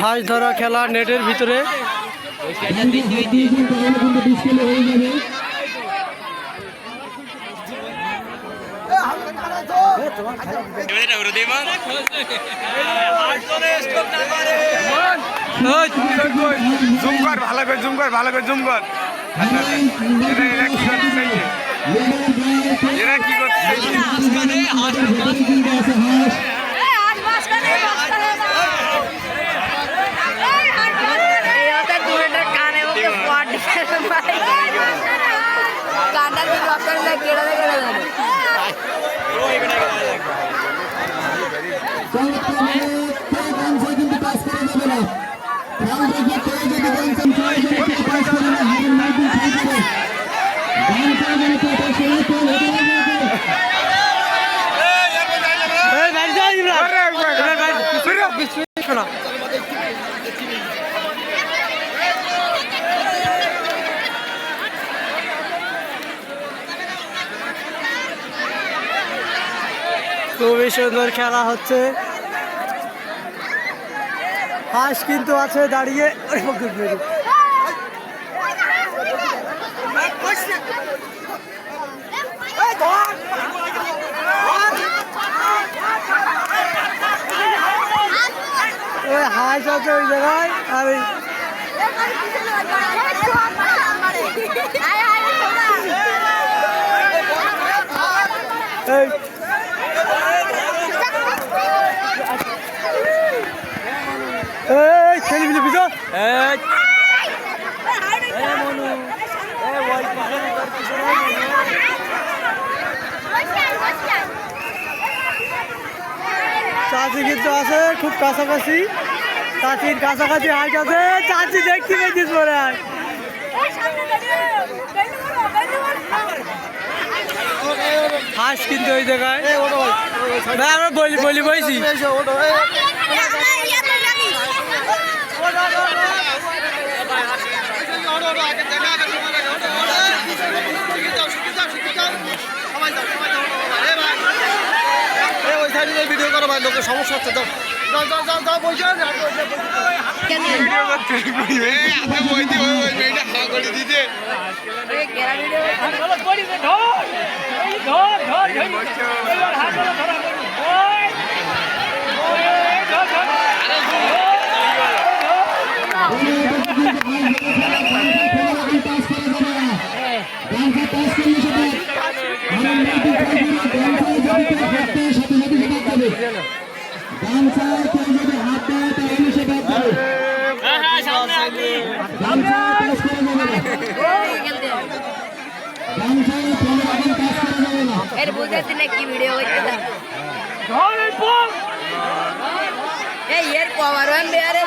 হাঁস ধরা খেলা নেটের ভিতরে। জুম কর, ভালো করে জুম কর, ভালো করে জুম কর। এরা কি করছে? খুবই সুন্দর খেলা হচ্ছে। হাঁস কিন্তু আছে দাঁড়িয়ে। হাঁস আছে ওই জায়গায় আর খেলি মিলি বুঝো। চাচি কিন্তু আছে খুব কাছাকাছি, চাচির কাছাকাছি হাঁস আছে। চাচি দেখতে পেয়েছিস পরে আর হাঁস কিন্তু ওই জায়গায় আমরা বলি বইছি। ভিডিও করো ভাই, লোকের সমস্যা হচ্ছে। বুঝতে নাকি ভিডিও করতে এর পাওয়ার বেয়ারে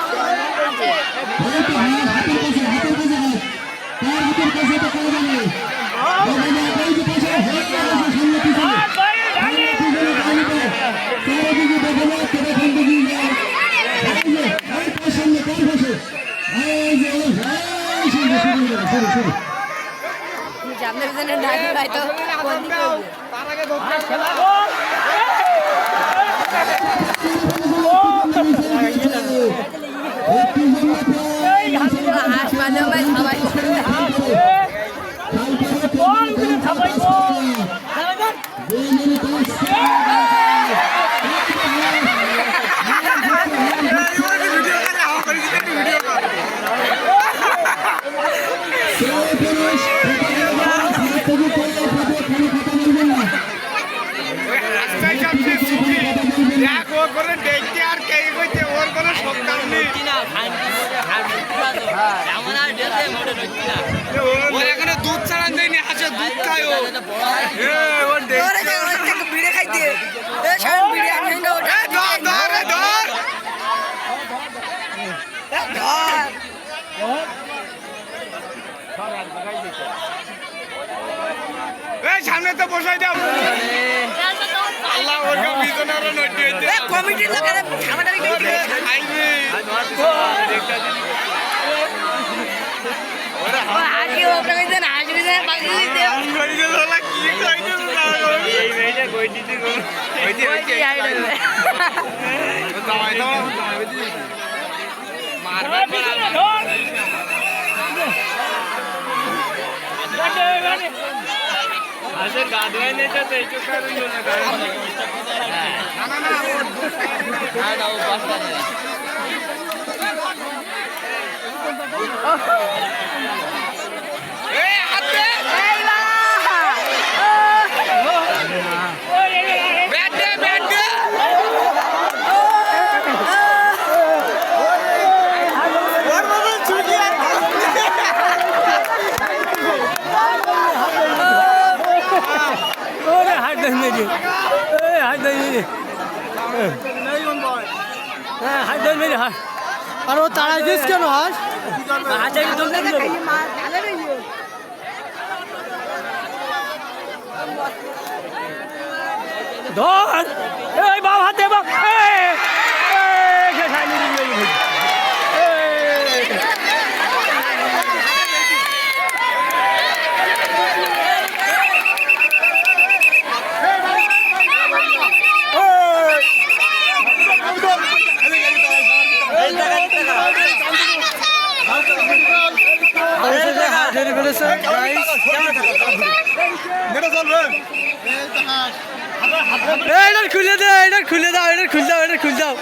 সামনে পিছনে ঢাকি ভাই তো হাঁস মাঝে ভাই সবাই দুধ ছাড়ান দেয়নি, হাঁসের দুধ খায় ভিড়ে খাইতে সামনে তো বসাই দাও। কমিটির লোকেরা ঝামেলামি করে আজকে ওপরে কইছে না আজকে না বাকি কইছে আমি কইছে তোলা কি কইছে এই মেয়েটা কইতিতে কই কইতে হইছে হাত দেন মেরে হাত দেন মেরে হ্যাঁ হাত দেন মেরে হাত আর ও তাড়াই দিস কেন হাস হাতে একদম ধর এই বাবা হাতে বাবা খুলে দাও এটা খুলে দাও এটা খুলে দাও এটা খুলে দাও